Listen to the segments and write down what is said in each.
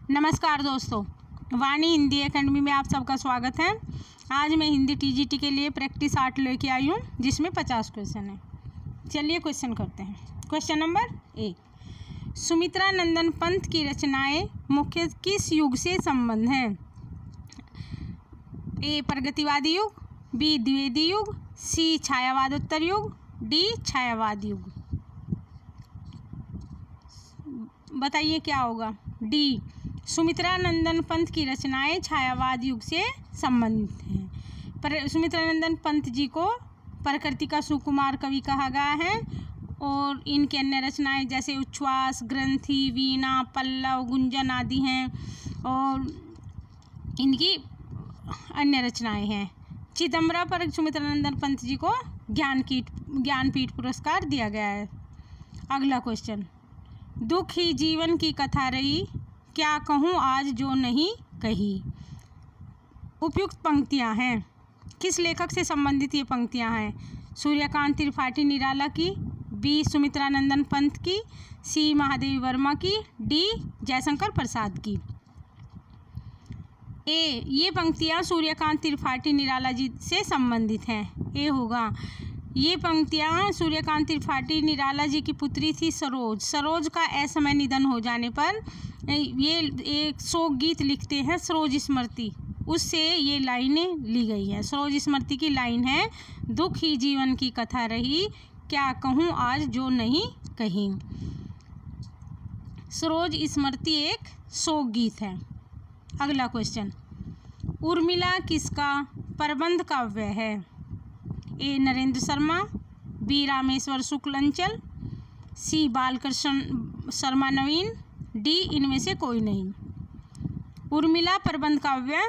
नमस्कार दोस्तों, वाणी हिंदी एकेडमी में आप सबका स्वागत है। आज मैं हिंदी टीजीटी के लिए प्रैक्टिस 8 लेके आई हूँ, जिसमें 50 क्वेश्चन है। चलिए क्वेश्चन करते हैं। क्वेश्चन नंबर 1, सुमित्रा नंदन पंत की रचनाएं मुख्य किस युग से संबंध हैं? ए प्रगतिवादी युग, बी द्विवेदी युग, सी छायावादोत्तर युग, डी छायावाद युग। बताइए क्या होगा? डी, सुमित्रा नंदन पंत की रचनाएं छायावाद युग से संबंधित हैं। सुमित्रा नंदन पंत जी को प्रकृति का सुकुमार कवि कहा गया है और इनके अन्य रचनाएं जैसे उच्छ्वास, ग्रंथि, वीणा, पल्लव, गुंजन आदि हैं और इनकी अन्य रचनाएं हैं। चिदम्बरा पर सुमित्रा नंदन पंत जी को ज्ञानपीठ पुरस्कार दिया गया है। अगला क्वेश्चन, दुख ही जीवन की कथा रही, क्या कहूँ आज जो नहीं कही। उपयुक्त पंक्तियाँ हैं। किस लेखक से संबंधित ये पंक्तियाँ हैं? सूर्यकांत त्रिपाठी निराला की, बी सुमित्रा नंदन पंत की, सी महादेवी वर्मा की, डी जयशंकर प्रसाद की। ए, ये पंक्तियाँ सूर्यकांत त्रिपाठी निराला जी से संबंधित हैं। ए होगा। ये पंक्तियाँ सूर्यकांत त्रिपाठी निराला जी की पुत्री थी सरोज। सरोज का असमय निधन हो जाने पर ये एक शोक गीत लिखते हैं, सरोज स्मृति, उससे ये लाइनें ली गई हैं। सरोज स्मृति की लाइन है, दुख ही जीवन की कथा रही, क्या कहूँ आज जो नहीं कही। सरोज स्मृति एक शोक गीत है। अगला क्वेश्चन, उर्मिला किसका प्रबंध काव्य है? ए नरेंद्र शर्मा, बी रामेश्वर शुक्ल अंचल, सी बालकृष्ण शर्मा नवीन, डी इनमें से कोई नहीं। उर्मिला प्रबंध काव्य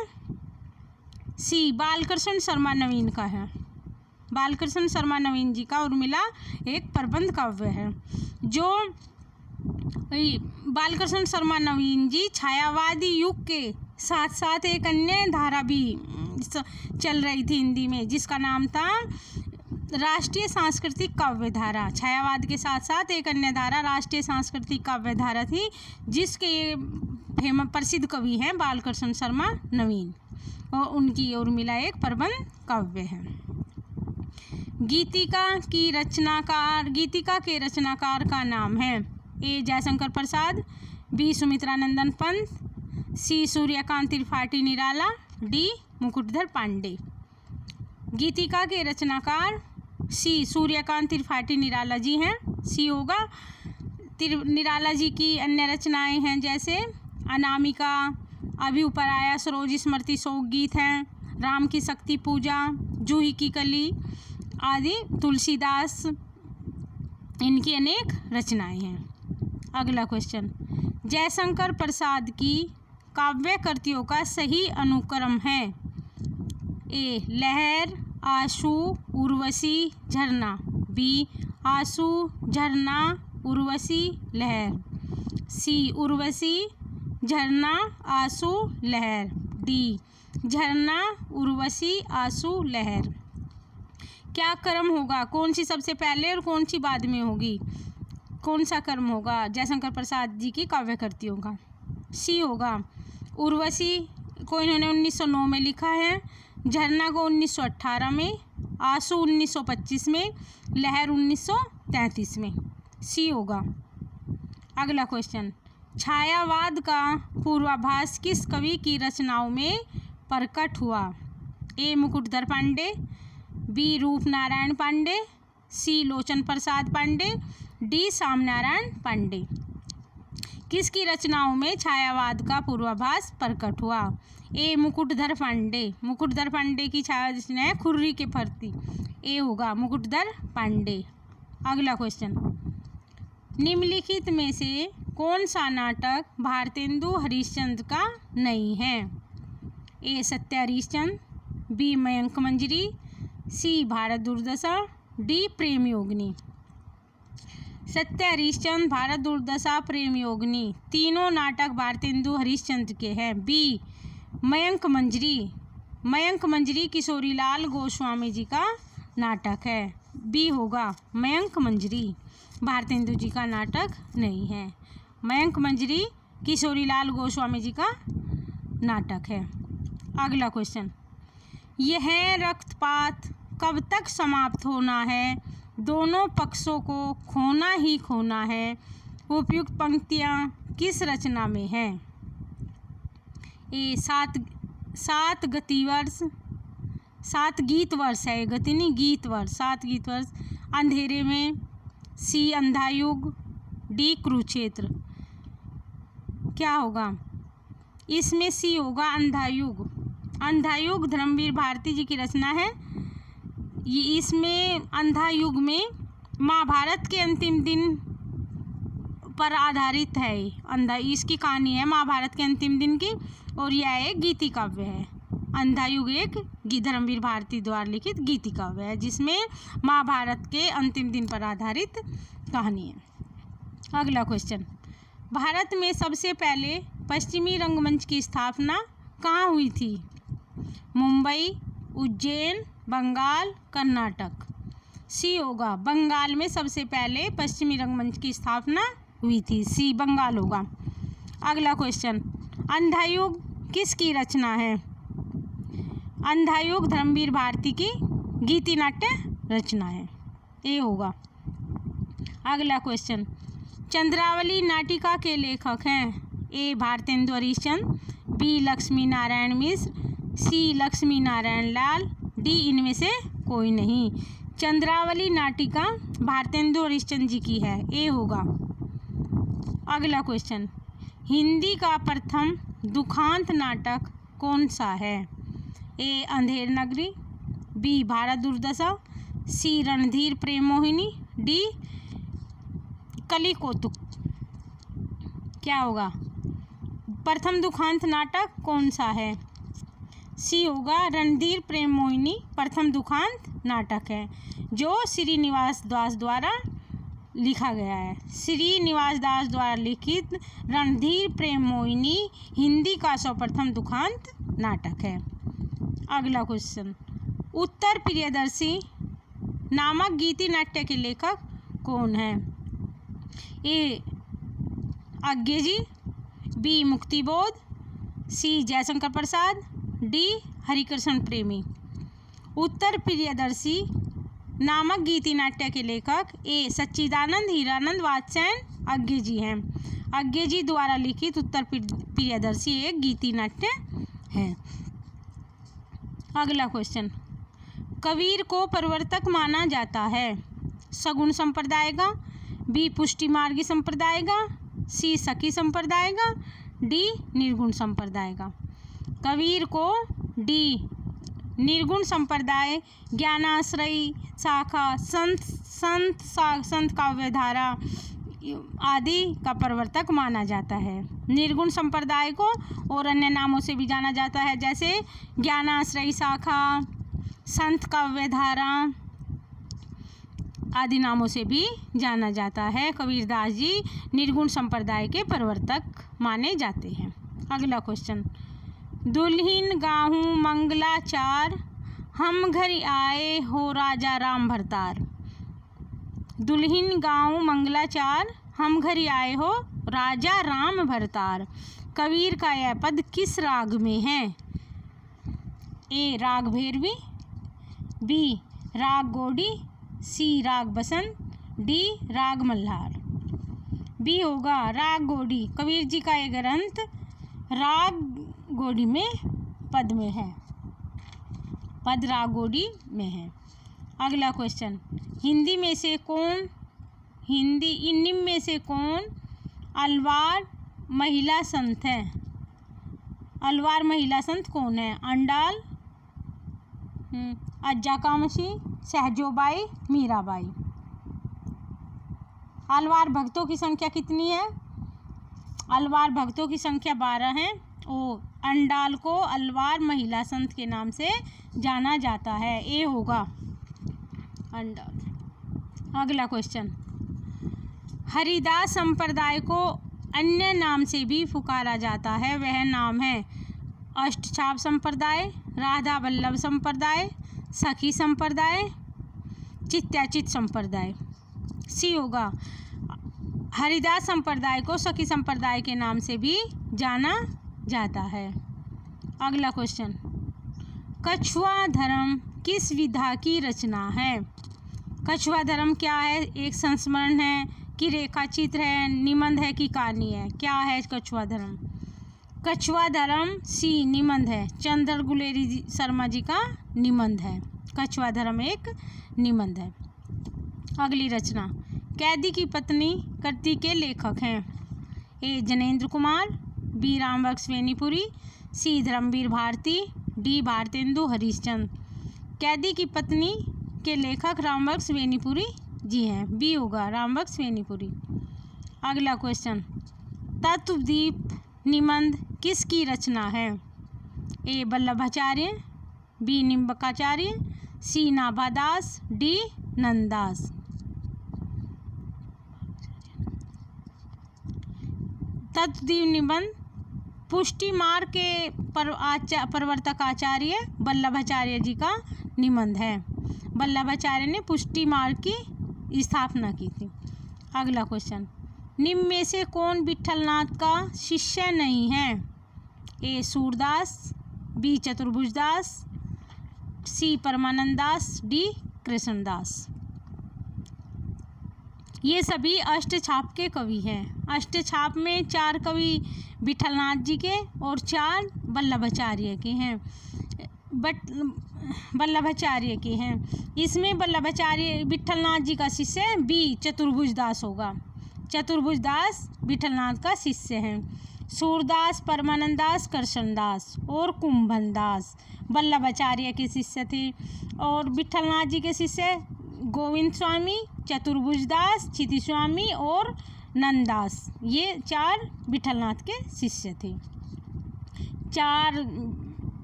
सी बालकृष्ण शर्मा नवीन का है। बालकृष्ण शर्मा नवीन जी का उर्मिला एक प्रबंध काव्य है। जो बालकृष्ण शर्मा नवीन जी छायावादी युग के साथ साथ एक अन्य धारा भी चल रही थी हिंदी में, जिसका नाम था राष्ट्रीय सांस्कृतिक काव्य धारा। छायावाद के साथ साथ एक अन्य धारा राष्ट्रीय सांस्कृतिक काव्य धारा थी, जिसके प्रसिद्ध कवि हैं बालकृष्ण शर्मा नवीन और उनकी उर्मिला एक प्रबंध काव्य है। गीतिका के रचनाकार का नाम है? ए जयशंकर प्रसाद, बी सुमित्रा नंदन पंत, सी सूर्यकांत त्रिपाठी निराला, डी मुकुटधर पांडे। गीतिका के रचनाकार सी सूर्यकांत त्रिपाठी निराला जी हैं। सी होगा। निराला जी की अन्य रचनाएं हैं जैसे अनामिका, अभी ऊपर आया, सरोज स्मृति शोक गीत हैं, राम की शक्ति पूजा, जूही की कली आदि, तुलसीदास, इनकी अनेक रचनाएं हैं। अगला क्वेश्चन, जयशंकर प्रसाद की काव्य कृतियों का सही अनुक्रम है? ए लहर, आशु, उर्वशी, झरना, बी आशु, झरना, उर्वशी, लहर, सी उर्वशी, झरना, आशु, लहर, डी झरना, उर्वशी, आशु, लहर। क्या क्रम होगा? कौन सी सबसे पहले और कौन सी बाद में होगी? कौन सा क्रम होगा जयशंकर प्रसाद जी की काव्य कृतियों का? सी होगा। उर्वशी को इन्होंने 1909 में लिखा है, झरना को 1918 में, आंसू 1925 में, लहर 1933 में। सी होगा। अगला क्वेश्चन, छायावाद का पूर्वाभास किस कवि की रचनाओं में प्रकट हुआ? ए मुकुटधर पांडे, बी रूप नारायण पांडे, सी लोचन प्रसाद पांडे, डी श्याम नारायण पांडे। किसकी रचनाओं में छायावाद का पूर्वाभास प्रकट हुआ? ए मुकुटधर पांडे। मुकुटधर पांडे की छाया रचना है खुर्री के फरती। ए होगा मुकुटधर पांडे। अगला क्वेश्चन, निम्नलिखित में से कौन सा नाटक भारतेंदु हरिश्चंद्र का नहीं है? ए सत्य हरिश्चंद्र, बी मयंक मंजरी, सी भारत दुर्दशा, डी प्रेम योगिनी। सत्य हरिश्चंद्र, भारत दुर्दशा, प्रेम योगिनी तीनों नाटक भारतेंदु हरिश्चंद्र के हैं। बी मयंक मंजरी, मयंक मंजरी किशोरीलाल गोस्वामी जी का नाटक है। बी होगा मयंक मंजरी, भारतेंदु जी का नाटक नहीं है। मयंक मंजरी किशोरीलाल गोस्वामी जी का नाटक है। अगला क्वेश्चन, यह रक्तपात कब तक समाप्त होना है? दोनों पक्षों को खोना ही खोना है। उपयुक्त पंक्तियाँ किस रचना में हैं? ए सात गीत वर्ष है, गति नहीं गीत वर्ष, 7 गीत वर्ष अंधेरे में। सी अंधायुग। डी कुरुक्षेत्र। क्या होगा इसमें? सी होगा अंधायुग। अंधायुग धर्मवीर भारती जी की रचना है। ये इसमें अंधायुग में महाभारत के अंतिम दिन पर आधारित है। इसकी कहानी है महाभारत के अंतिम दिन की, और यह एक गीति काव्य है। अंधायुग एक धर्मवीर भारती द्वारा लिखित गीति काव्य है जिसमें महाभारत के अंतिम दिन पर आधारित कहानी है। अगला क्वेश्चन, भारत में सबसे पहले पश्चिमी रंगमंच की स्थापना कहाँ हुई थी? मुंबई, उज्जैन, बंगाल, कर्नाटक। सी होगा बंगाल में सबसे पहले पश्चिमी रंगमंच की स्थापना हुई थी। सी बंगाल होगा। अगला क्वेश्चन, अंधायुग किसकी रचना है? अंधायुग धर्मवीर भारती की गीति नाट्य रचना है। ए होगा। अगला क्वेश्चन, चंद्रावली नाटिका के लेखक हैं? ए भारतेंदु हरिश्चंद्र, बी लक्ष्मी नारायण मिश्र, सी लक्ष्मी नारायण लाल, डी इनमें से कोई नहीं। चंद्रावली नाटिका भारतेंदु हरिश्चंद्र जी की है। ए होगा। अगला क्वेश्चन, हिंदी का प्रथम दुखांत नाटक कौन सा है? ए अंधेर नगरी, बी भारत दुर्दशा, सी रणधीर प्रेम मोहिनी, डी कली कौतुक। क्या होगा प्रथम दुखांत नाटक कौन सा है? सी होगा रणधीर प्रेम मोहिनी प्रथम दुखांत नाटक है जो श्रीनिवास दास द्वारा लिखा गया है। श्रीनिवास दास द्वारा लिखित रणधीर प्रेम मोहिनी हिंदी का सर्वप्रथम दुखांत नाटक है। अगला क्वेश्चन, उत्तर प्रियदर्शी नामक गीति नाट्य के लेखक कौन है? ए आज्ञे जी, बी मुक्तिबोध, सी जयशंकर प्रसाद, डी हरिकृष्ण प्रेमी। उत्तर प्रियदर्शी नामक गीति नाट्य के लेखक ए सच्चिदानंद हीरानंद वात्स्यायन आज्ञे जी हैं। आज्ञे जी द्वारा लिखित उत्तर प्रियदर्शी एक गीति नाट्य है। अगला क्वेश्चन, कबीर को प्रवर्तक माना जाता है? सगुण संप्रदाय का, बी पुष्टि मार्गी संप्रदाय का, सी सखी संप्रदाय का, डी निर्गुण संप्रदाय का। कबीर को डी निर्गुण संप्रदाय, ज्ञानाश्रयी शाखा, संत काव्यधारा आदि का प्रवर्तक माना जाता है। निर्गुण संप्रदाय को और अन्य नामों से भी जाना जाता है जैसे ज्ञानाश्रयी शाखा, संत काव्यधारा आदि नामों से भी जाना जाता है। कबीरदास जी निर्गुण संप्रदाय के प्रवर्तक माने जाते हैं। अगला क्वेश्चन, दुल्हिन गाहूँ मंगलाचार, हम घर आए हो राजा राम भरतार। दुल्हिन गाँव मंगलाचार, हम घर आए हो राजा राम भरतार। कबीर का यह पद किस राग में है? ए राग भैरवी, बी राग गौड़ी, सी राग बसंत, डी राग मल्हार। बी होगा राग गौड़ी। कबीर जी का ये ग्रंथ राग गौड़ी में पद में है, पद राग गौड़ी में है। अगला क्वेश्चन, हिंदी में से कौन इनमें में से कौन अलवार महिला संत है? अलवार महिला संत कौन है? अंडाल, अज्जा कामसी, सहजोबाई, मीराबाई। अलवार भक्तों की संख्या कितनी है? अलवार भक्तों की संख्या 12 है और अंडाल को अलवार महिला संत के नाम से जाना जाता है। ए होगा अंडाल। अगला क्वेश्चन, हरिदास संप्रदाय को अन्य नाम से भी पुकारा जाता है, वह नाम है अष्टछाप संप्रदाय, राधा वल्लभ संप्रदाय, सखी संप्रदाय, चित्याचित संप्रदाय। सी होगा हरिदास संप्रदाय को सखी संप्रदाय के नाम से भी जाना जाता है। अगला क्वेश्चन, कछुआ धर्म किस विधा की रचना है? कछुआ धर्म क्या है? एक संस्मरण है कि रेखा चित्र है, निबंध है कि कहानी है? क्या है कछुआ धर्म? कछुआ धर्म सी निबंध है, चंद्र गुलेरी शर्मा जी का निबंध है। कछुआ धर्म एक निबंध है। अगली रचना, कैदी की पत्नी कृति के लेखक हैं? ए जनेंद्र कुमार, बी रामबख्श बेनीपुरी, सी धर्मवीर भारती, डी भारतेंदु हरिश्चंद्र। कैदी की पत्नी के लेखक रामबख्श बेनीपुरी जी हैं, बी होगा रामबख्श बेनीपुरी। अगला क्वेश्चन, तत्वदीप निबंध किसकी रचना है? ए वल्लभाचार्य, बी निम्बकाचार्य, सी नाभादास, डी नंददास। तत्वदीप निबंध पुष्टि मार्ग के प्रवर्तक आचार्य वल्लभाचार्य जी का निबंध है। वल्लभाचार्य ने पुष्टि मार्ग की स्थापना की थी। अगला क्वेश्चन, निम्न में से कौन विट्ठलनाथ का शिष्य नहीं है? ए सूरदास, बी चतुर्भुजदास, सी परमानंद दास, डी कृष्णदास। ये सभी अष्टछाप के कवि हैं। अष्टछाप में 4 कवि विट्ठलनाथ जी के और 4 वल्लभाचार्य के हैं, वल्लभाचार्य के हैं। इसमें वल्लभाचार्य विट्ठलनाथ जी का शिष्य बी चतुर्भुजदास होगा। चतुर्भुजदास विट्ठलनाथ का शिष्य हैं। सूरदास, परमानंद दास, कृष्णदास और कुंभन दास वल्लभाचार्य के शिष्य थे। और विट्ठलनाथ जी के शिष्य गोविंद स्वामी, चतुर्भुजदास, क्षिति स्वामी और नंददास, ये 4 विट्ठलनाथ के शिष्य थे। 4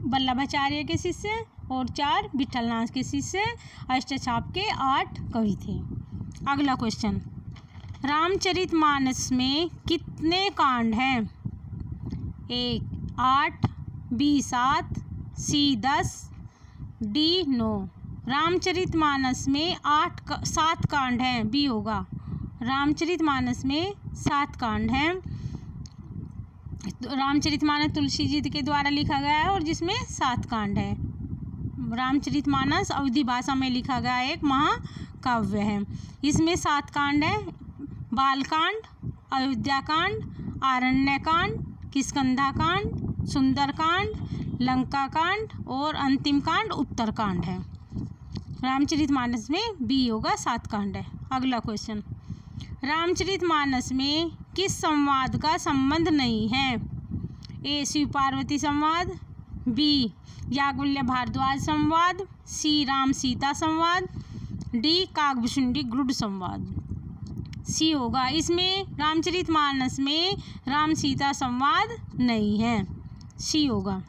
वल्लभाचार्य के शिष्य और 4 विट्ठलनाथ के शिष्य, अष्टछाप के 8 कवि थे। अगला क्वेश्चन, रामचरितमानस में कितने कांड हैं? ए 8, बी 7, सी 10, डी 9। रामचरितमानस में 7 कांड हैं, बी होगा। रामचरितमानस में 7 कांड हैं। रामचरितमानस तुलसी जी के द्वारा लिखा गया है और जिसमें 7 कांड है। रामचरितमानस अवधी भाषा में लिखा गया एक महाकाव्य है। इसमें 7 कांड है, बालकांड, अयोध्याकांड, आरण्यकांड, किष्किंधाकांड, सुंदरकांड, लंकाकांड और अंतिम कांड उत्तरकांड है। रामचरितमानस में बी होगा, 7 कांड है। अगला क्वेश्चन, रामचरितमानस में किस संवाद का संबंध नहीं है? ए शिव पार्वती संवाद, बी याज्ञवल्क्य भारद्वाज संवाद, सी राम सीता संवाद, डी काकभुशुंडी गरुड़ संवाद। सी होगा। इसमें रामचरितमानस में राम सीता संवाद नहीं है, सी होगा।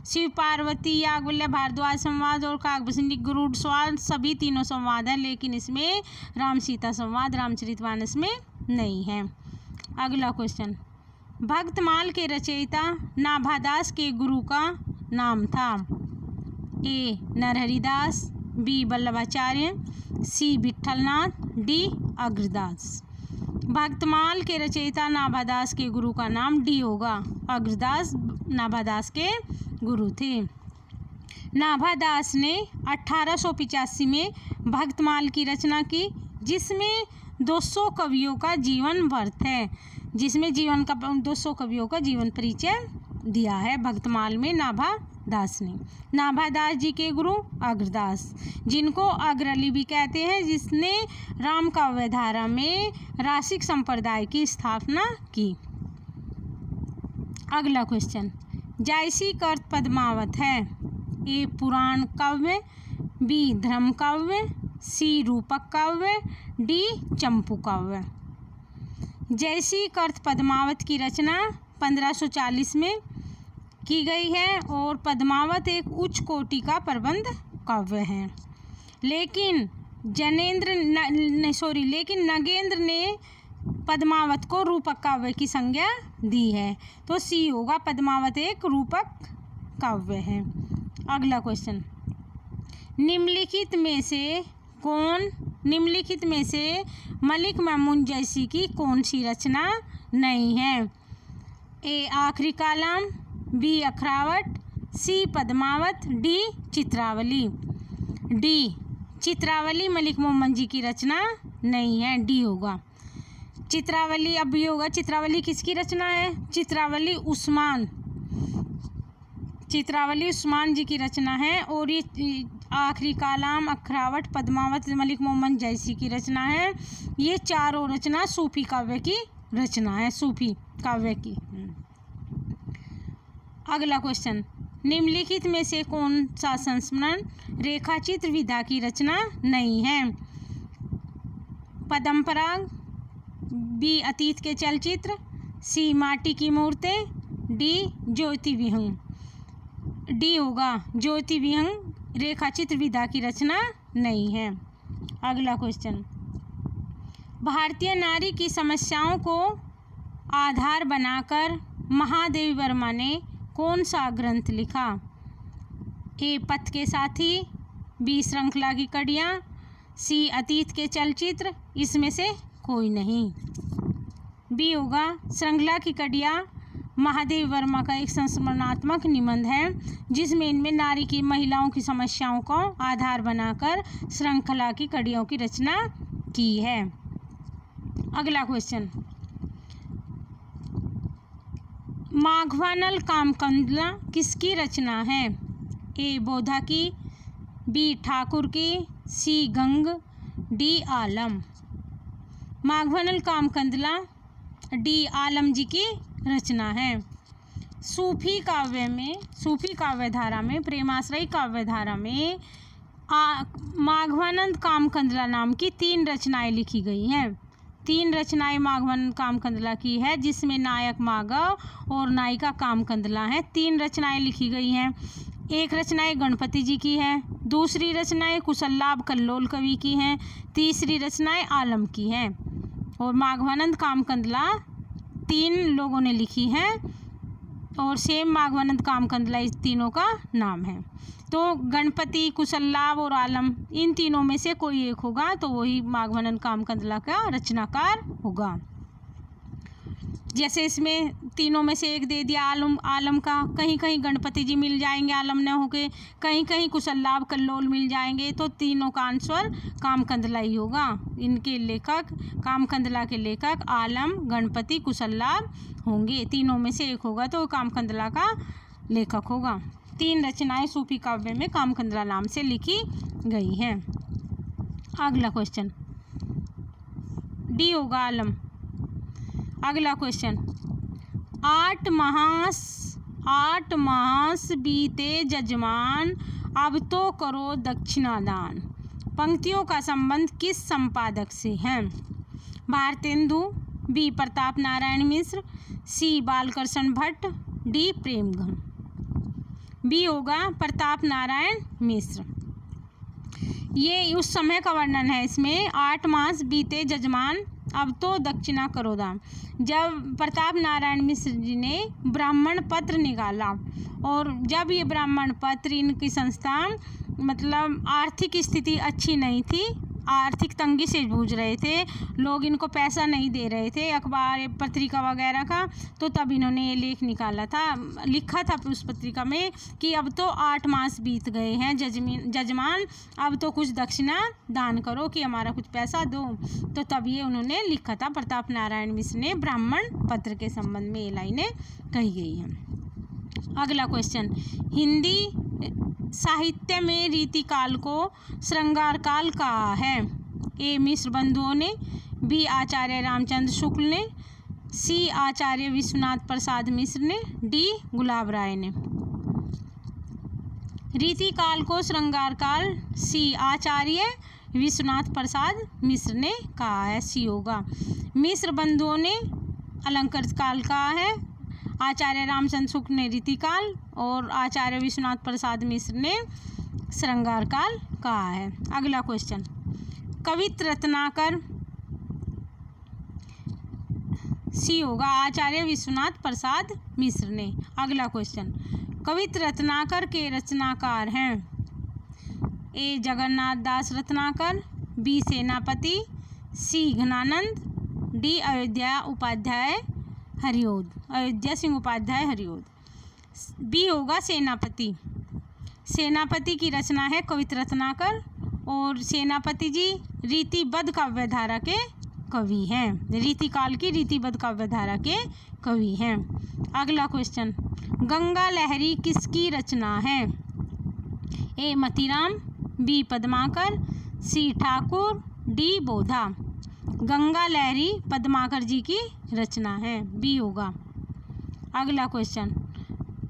शिव पार्वती, याज्ञवल्क्य भारद्वाज संवाद और काकभुशुंडी गरुड़ संवाद सभी तीनों संवाद हैं, लेकिन इसमें राम सीता संवाद रामचरितमानस में नहीं है। अगला क्वेश्चन, भक्तमाल के रचयिता नाभादास के गुरु का नाम था? ए नरहरिदास, बी वल्लभाचार्य, सी विट्ठलनाथ, डी अग्रदास। भक्तमाल के रचयिता नाभादास के गुरु का नाम डी होगा, अग्रदास नाभादास के गुरु थे। नाभादास ने 1885 में भक्तमाल की रचना की, जिसमें 200 कवियों का जीवन वर्थ है, जिसमें 200 कवियों का जीवन परिचय दिया है भक्तमाल में नाभादास ने। नाभादास जी के गुरु अग्रदास, जिनको अग्रली भी कहते हैं, जिसने रामकाव्य धारा में रासिक संप्रदाय की स्थापना की। अगला क्वेश्चन, जायसी का अर्थ पद्मावत है? ए पुराण काव्य, बी धर्म काव्य, सी रूपक काव्य, डी चंपू काव्य। जयसी का अर्थ पद्मावत की रचना 1540 में की गई है और पद्मावत एक उच्च कोटि का प्रबंध काव्य है। लेकिन नगेंद्र ने पद्मावत को रूपक काव्य की संज्ञा दी है, तो सी होगा, पद्मावत एक रूपक काव्य है। अगला क्वेश्चन, निम्नलिखित में से कौन निम्नलिखित में से मलिक महमूद जैसी की कौन सी रचना नहीं है? ए आखिरी कालम, बी अखरावट, सी पद्मावत, डी चित्रावली। डी चित्रावली मलिक मोहम्मद जी की रचना नहीं है, डी होगा। चित्रावली अब ये होगा, चित्रावली किसकी रचना है? चित्रावली उस्मान जी की रचना है। और ये आखिरी कालाम, अखरावट, पद्मावत मलिक मोहम्मद जैसी की रचना है। ये चारों रचना सूफी काव्य की रचना है, सूफी काव्य की। अगला क्वेश्चन, निम्नलिखित में से कौन सा संस्मरण रेखाचित्र विधा की रचना नहीं है? पद्म पराग, बी अतीत के चलचित्र, सी माटी की मूर्तें, डी ज्योति विहंग। डी होगा, ज्योति विहंग रेखाचित्र विधा की रचना नहीं है। अगला क्वेश्चन, भारतीय नारी की समस्याओं को आधार बनाकर महादेवी वर्मा ने कौन सा ग्रंथ लिखा? ए पथ के साथी, बी श्रृंखला की कड़ियाँ, सी अतीत के चलचित्र, इसमें से कोई नहीं। बी होगा, श्रृंखला की कड़ियाँ महादेवी वर्मा का एक संस्मरणात्मक निबंध है जिसमें इनमें नारी की महिलाओं की समस्याओं को आधार बनाकर श्रृंखला की कड़ियों की रचना की है। अगला क्वेश्चन, माघवानल कामकंदला किसकी रचना है? ए बोधा की, बी ठाकुर की, सी गंग, डी आलम। माघवानल कामकंदला डी आलम जी की रचना है। सूफी काव्यधारा में, प्रेमाश्रयी काव्यधारा में माघवानंद कामकंदला नाम की 3 रचनाएं लिखी गई हैं। 3 रचनाएं माघवानंद कामकंदला की है जिसमें नायक माघव और नायिका कामकंदला हैं। 3 रचनाएं लिखी गई हैं। एक रचनाएं गणपति जी की है, दूसरी रचनाएं कुशललाभ कल्लोल कवि की हैं, तीसरी रचनाएं आलम की हैं। और माघवानंद कामकंदला 3 लोगों ने लिखी है और सेम माघवानंद कामकंदला इस तीनों का नाम है। तो गणपति, कुशललाभ और आलम इन तीनों में से कोई एक होगा तो वही माघवानंद कामकंदला का रचनाकार होगा। जैसे इसमें तीनों में से एक दे दिया आलम का, कहीं कहीं गणपति जी मिल जाएंगे आलम न होके, कहीं कहीं कुशललाभ कल्लोल मिल जाएंगे, तो तीनों का आंसर कामकंदला ही होगा। इनके लेखक, कामकंदला के लेखक आलम, गणपति, कुशललाभ होंगे। तीनों में से एक होगा तो कामकंदला का लेखक होगा। 3 रचनाएं सूफी काव्य में कामकंदला नाम से लिखी गई हैं। अगला क्वेश्चन, डी होगा आलम। अगला क्वेश्चन, 8 मास बीते जजमान, अब तो करो दक्षिणादान। पंक्तियों का संबंध किस संपादक से है? भारतेंदु, बी प्रताप नारायण मिश्र, सी बालकृष्ण भट्ट, डी प्रेमघन। बी होगा प्रताप नारायण मिश्र। ये उस समय का वर्णन है इसमें, 8 मास बीते जजमान, अब तो दक्षिणा करो दान। जब प्रताप नारायण मिश्र जी ने ब्राह्मण पत्र निकाला और जब ये ब्राह्मण पत्र, इनकी संस्था मतलब आर्थिक स्थिति अच्छी नहीं थी, आर्थिक तंगी से जूझ रहे थे, लोग इनको पैसा नहीं दे रहे थे अखबार पत्रिका वगैरह का, तो तब इन्होंने ये लेख लिखा था उस पत्रिका में कि अब तो 8 मास बीत गए हैं जजमान, अब तो कुछ दक्षिणा दान करो कि हमारा कुछ पैसा दो। तो तब ये उन्होंने लिखा था, प्रताप नारायण मिश्र ने ब्राह्मण पत्र के संबंध में ये लाइनें कही गई हैं। अगला क्वेश्चन, हिंदी साहित्य में रीतिकाल को श्रृंगार काल कहा है? ए मिश्र बंधुओं ने, बी आचार्य रामचंद्र शुक्ल ने, सी आचार्य विश्वनाथ प्रसाद मिश्र ने, डी गुलाब राय ने। रीतिकाल को श्रृंगार काल सी आचार्य विश्वनाथ प्रसाद मिश्र ने कहा है, सी होगा। मिश्र बंधुओं ने अलंकृत काल कहा है, आचार्य रामचंद्र शुक्ल ने रीतिकाल और आचार्य विश्वनाथ प्रसाद मिश्र ने श्रृंगार काल कहा है। अगला क्वेश्चन, कवित्र रत्नाकर, सी होगा आचार्य विश्वनाथ प्रसाद मिश्र ने। अगला क्वेश्चन, कवित्र रत्नाकर के रचनाकार हैं? ए जगन्नाथ दास रत्नाकर, बी सेनापति, सी घनानंद, डी अयोध्या सिंह उपाध्याय हरिऔध। बी होगा सेनापति। सेनापति की रचना है कवित्र रत्नाकर और सेनापति जी रीतिबद्ध काव्यधारा के कवि हैं, रीतिकाल की रीतिबद्ध काव्यधारा के कवि हैं। अगला क्वेश्चन, गंगा लहरी किसकी रचना है? ए मतीराम, बी पद्माकर, सी ठाकुर, डी बोधा। गंगा लहरी पद्माकर जी की रचना है, बी होगा। अगला क्वेश्चन,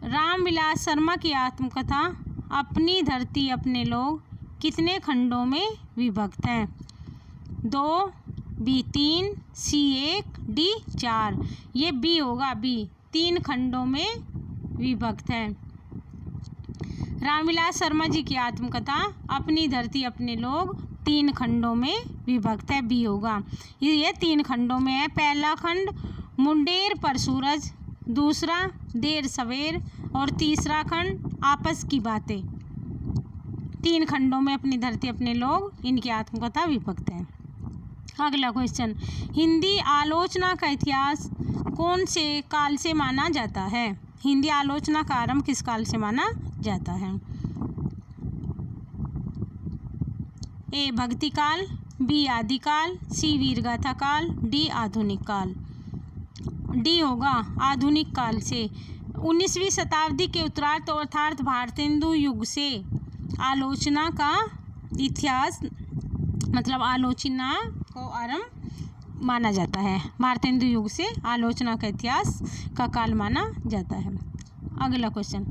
रामविलास शर्मा की आत्मकथा अपनी धरती अपने लोग कितने खंडों में विभक्त हैं? 2, बी 3, सी 1, डी 4। ये बी होगा, बी 3 खंडों में विभक्त है। रामविलास शर्मा जी की आत्मकथा अपनी धरती अपने लोग 3 खंडों में विभक्त है, बी होगा। ये 3 खंडों में है। पहला खंड मुंडेर पर सूरज, दूसरा देर सवेर और तीसरा खंड आपस की बातें। 3 खंडों में अपनी धरती अपने लोग, इनकी आत्मकथा विभक्त है। अगला क्वेश्चन, हिंदी आलोचना का इतिहास कौन से काल से माना जाता है? हिंदी आलोचना का आरंभ किस काल से माना जाता है? ए भक्ति काल, बी आदिकाल, सी वीरगाथा काल, डी आधुनिक काल। डी होगा आधुनिक काल से। 19वीं शताब्दी के उत्तरार्ध अर्थात भारतेंदु युग से आलोचना का इतिहास मतलब आलोचना को आरंभ माना जाता है। भारतेंदु युग से आलोचना का इतिहास का काल माना जाता है। अगला क्वेश्चन,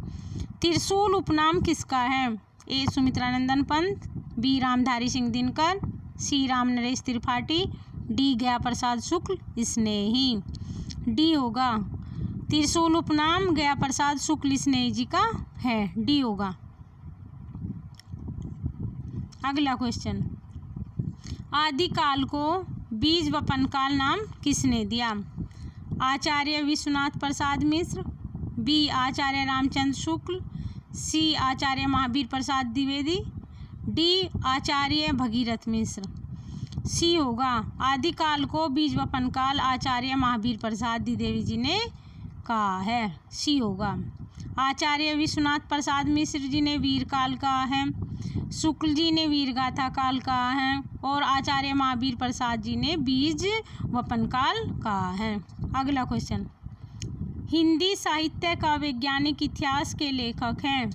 त्रिशूल उपनाम किसका है? ए सुमित्रानंदन पंत, बी रामधारी सिंह दिनकर, सी राम नरेश त्रिपाठी, डी गया प्रसाद शुक्ल स्नेही। डी होगा त्रिशूल उपनाम गया प्रसाद शुक्ल स्नेही जी का है, डी होगा। अगला क्वेश्चन, आदिकाल को बीज वपन काल नाम किसने दिया? आचार्य विश्वनाथ प्रसाद मिश्र, बी आचार्य रामचंद्र शुक्ल, सी आचार्य महावीर प्रसाद द्विवेदी, डी आचार्य भगीरथ मिश्र। सी होगा आदिकाल को बीज वपन काल आचार्य महावीर प्रसाद द्विवेदी जी ने कहा है, सी होगा। आचार्य विश्वनाथ प्रसाद मिश्र जी ने वीर काल कहा है, शुक्ल जी ने वीरगाथा काल कहा है और आचार्य महावीर प्रसाद जी ने बीज वपन काल कहा है। अगला क्वेश्चन, हिंदी साहित्य का वैज्ञानिक इतिहास के लेखक हैं?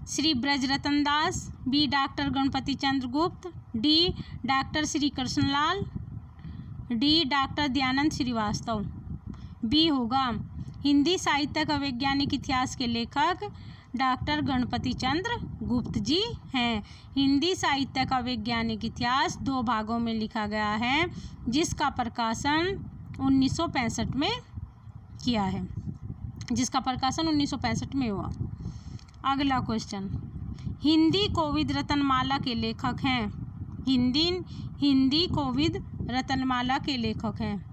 Shri Brajratan Das, B doctor Ganapati Chandra Gupta, D doctor Shri Krishnalal, D doctor Dayanand Srivastava. B होगा हिंदी साहित्य का वैज्ञानिक इतिहास के लेखक डॉक्टर गणपति चंद्र गुप्त जी हैं। हिंदी साहित्य का वैज्ञानिक इतिहास 2 भागों में लिखा गया है, जिसका प्रकाशन 1965 में किया है, जिसका प्रकाशन 1965 में हुआ। अगला क्वेश्चन, हिंदी कोविद रत्नमाला के लेखक हैं? हिंदी कोविद रत्नमाला के लेखक हैं?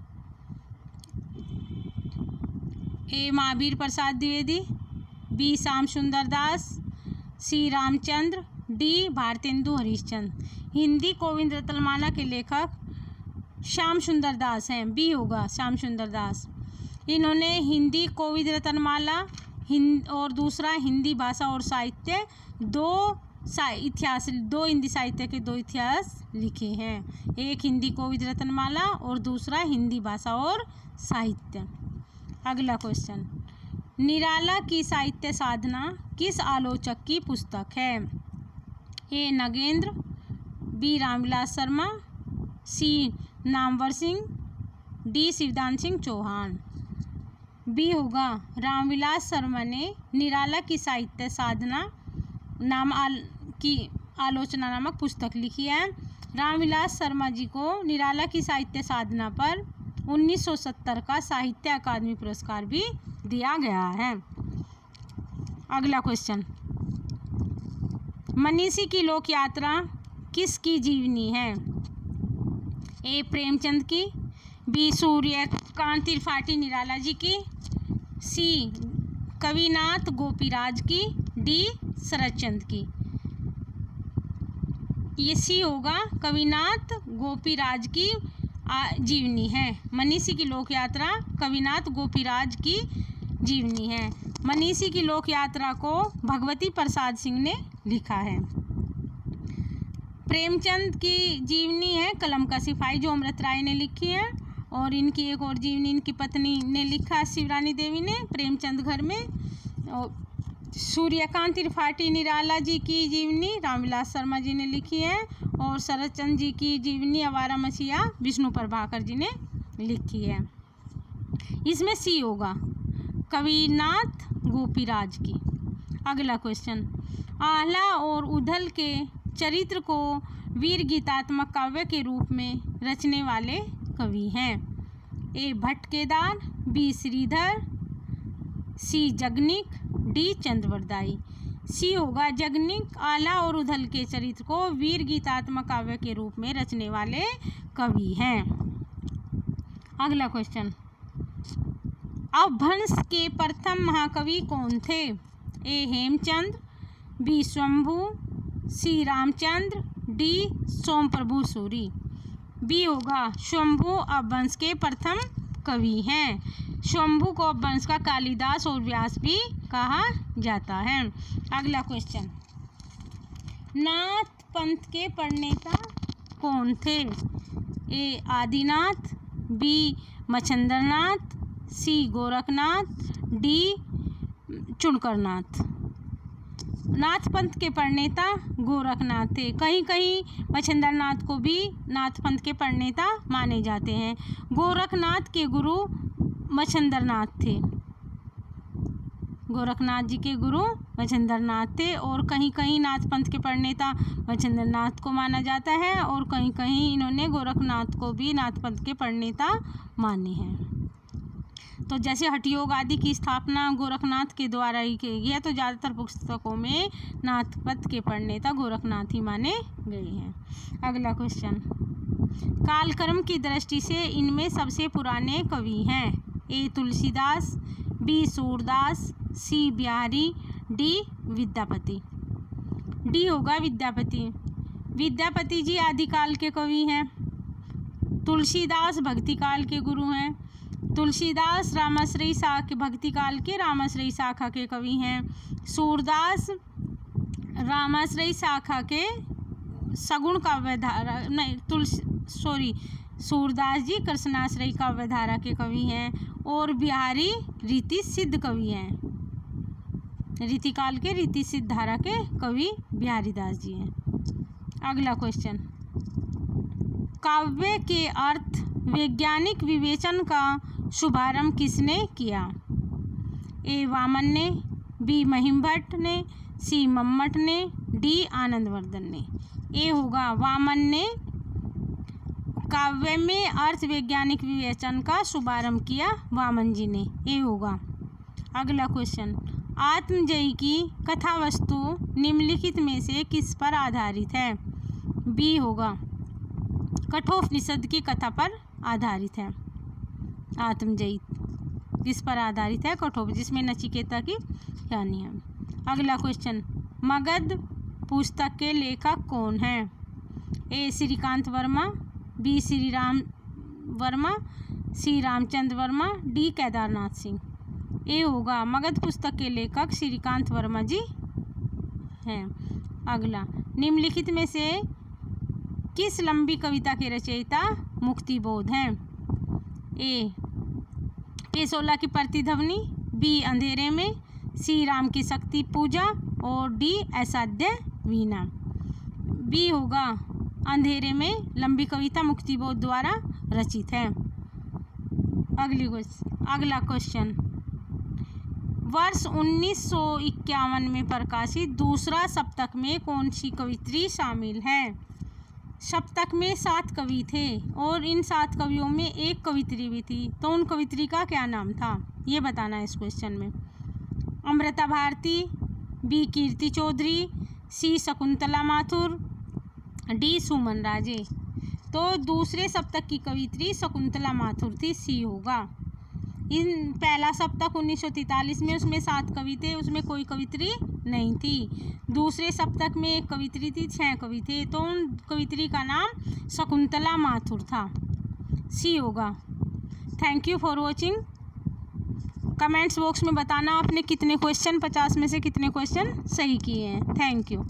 ए महावीर प्रसाद द्विवेदी, बी श्याम सुंदर दास, सी रामचंद्र, डी भारतेंदु हरिश्चंद्र। हिंदी कोविद रत्नमाला के लेखक श्याम सुंदर दास हैं, बी होगा श्याम सुंदर दास। इन्होंने हिंदी कोविद रत्नमाला और दूसरा हिंदी भाषा और साहित्य दो हिंदी साहित्य के 2 इतिहास लिखे हैं, एक हिंदी कोविद रत्नमाला और दूसरा हिंदी भाषा और साहित्य। अगला क्वेश्चन, निराला की साहित्य साधना किस आलोचक की पुस्तक है? ए नगेंद्र, बी रामविलास शर्मा, सी नामवर सिंह, डी शिवदान सिंह चौहान। बी होगा रामविलास शर्मा ने निराला की साहित्य साधना की आलोचना नामक पुस्तक लिखी है। रामविलास शर्मा जी को निराला की साहित्य साधना पर 1970 का साहित्य अकादमी पुरस्कार भी दिया गया है। अगला क्वेश्चन, मनीषी की लोक यात्रा किसकी जीवनी है? ए प्रेमचंद की, बी सूर्यकांत त्रिपाठी निराला जी की, सी कविनाथ गोपीराज की, डी शरदचंद्र की। ये सी होगा कविनाथ गोपीराज की जीवनी है। मनीषी की लोक यात्रा कविनाथ गोपीराज की जीवनी है। मनीषी की लोक यात्रा को भगवती प्रसाद सिंह ने लिखा है। प्रेमचंद की जीवनी है कलम का सिपाही, जो अमृत राय ने लिखी है। और इनकी एक और जीवनी इनकी पत्नी ने लिखा, शिवरानी देवी ने, प्रेमचंद घर में। और सूर्यकांत त्रिपाठी निराला जी की जीवनी रामविलास शर्मा जी ने लिखी है। और शरद चंद्र जी की जीवनी आवारा मसीहा विष्णु प्रभाकर जी ने लिखी है। इसमें सी होगा कविनाथ गोपीराज की। अगला क्वेश्चन, आह्ला और उधल के चरित्र को वीर गीतात्मक काव्य के रूप में रचने वाले कवि हैं। ए भट्ट केदार, बी श्रीधर, सी जगनिक, डी चंद्रवरदाई। सी होगा जगनिक आह्ला और उधल के चरित्र को वीर गीतात्मक काव्य के रूप में रचने वाले कवि हैं। अगला क्वेश्चन, अपभ्रंश के प्रथम महाकवि कौन थे? ए हेमचंद, बी शंभु, सी रामचंद्र, डी सोमप्रभु सूरी। बी होगा शंभु अपभ्रंश के प्रथम कवि हैं। शंभु को अपभ्रंश का कालिदास और व्यास भी कहा जाता है। अगला क्वेश्चन, नाथ पंथ के प्रणेता कौन थे? ए आदिनाथ, बी मच्छंद्रनाथ, सी गोरखनाथ, डी चुनकरनाथ। नाथ पंथ के प्रणेता गोरखनाथ थे। कहीं कहीं मच्छंद्रनाथ को भी नाथ पंथ के प्रणेता माने जाते हैं। गोरखनाथ के गुरु मच्छंद्रनाथ थे। गोरखनाथ जी के गुरु मच्छंद्रनाथ थे। और कहीं कहीं नाथ पंथ के प्रणेता मच्छंद्रनाथ को माना जाता है और कहीं कहीं इन्होंने गोरखनाथ को भी नाथ पंथ के प्रणेता माने हैं। तो जैसे हठयोग आदि की स्थापना गोरखनाथ के द्वारा ही की गई है, तो ज़्यादातर पुस्तकों में नाथ पंथ के प्रणेता गोरखनाथ ही माने गए हैं। अगला क्वेश्चन, कालक्रम की दृष्टि से इनमें सबसे पुराने कवि हैं। ए तुलसीदास, बी सूरदास, सी बिहारी, डी विद्यापति। डी होगा विद्यापति। विद्यापति जी आदिकाल के कवि हैं। तुलसीदास भक्ति काल के गुरु हैं। तुलसीदास रामाश्रयी शाखा भक्ति काल के रामाश्रयी शाखा के कवि हैं। सूरदास रामाश्रयी शाखा के सगुण काव्यधारा सूरदास जी कृष्णाश्रयी काव्यधारा के कवि हैं। और बिहारी रीति सिद्ध कवि हैं। रीति काल के रीति सिद्ध धारा के कवि बिहारी दास जी हैं। अगला क्वेश्चन, काव्य के अर्थ वैज्ञानिक विवेचन का शुभारंभ किसने किया? ए वामन ने, बी महिम भट्ट ने, सी मम्मट ने, डी आनंदवर्धन ने। ए होगा वामन ने काव्य में अर्थ वैज्ञानिक विवेचन का शुभारंभ किया, वामन जी ने। ए होगा। अगला क्वेश्चन, आत्मजयी की कथा वस्तु निम्नलिखित में से किस पर आधारित है? बी होगा कठोपनिषद की कथा पर आधारित है। आत्मजयी किस पर आधारित है? कठोप, जिसमें नचिकेता की कहानी है। अगला क्वेश्चन, मगध पुस्तक के लेखक कौन हैं? ए श्रीकांत वर्मा, बी श्री राम वर्मा, सी रामचंद्र वर्मा, डी केदारनाथ सिंह। ए होगा मगध पुस्तक के लेखक श्रीकांत वर्मा जी हैं। अगला, निम्नलिखित में से किस लंबी कविता के रचयिता मुक्तिबोध हैं? ए 16 की प्रतिध्वनि, बी अंधेरे में, सी राम की शक्ति पूजा और डी असाध्य वीणा। बी होगा अंधेरे में लंबी कविता मुक्तिबोध द्वारा रचित है। अगला क्वेश्चन, वर्ष 1951 में प्रकाशित दूसरा सप्तक में कौन सी कवित्री शामिल है? सप्तक में 7 कवि थे और इन 7 कवियों में एक कवित्री भी थी, तो उन कवित्री का क्या नाम था, ये बताना है इस क्वेश्चन में। अमृता भारती, बी कीर्ति चौधरी, सी शकुंतला माथुर, डी सुमन राजे। तो दूसरे सप्तक की कवित्री शकुंतला माथुर थी, सी होगा। पहला सप्तक 1943 में, उसमें 7 कवि थे, उसमें कोई कवित्री नहीं थी। दूसरे सप्तक में एक कवित्री थी, 6 कवि थे, तो उन कवित्री का नाम शकुंतला माथुर था। सी होगा। Thank you for watching. Comments box में बताना आपने कितने क्वेश्चन 50 में से कितने क्वेश्चन सही किए हैं। Thank you.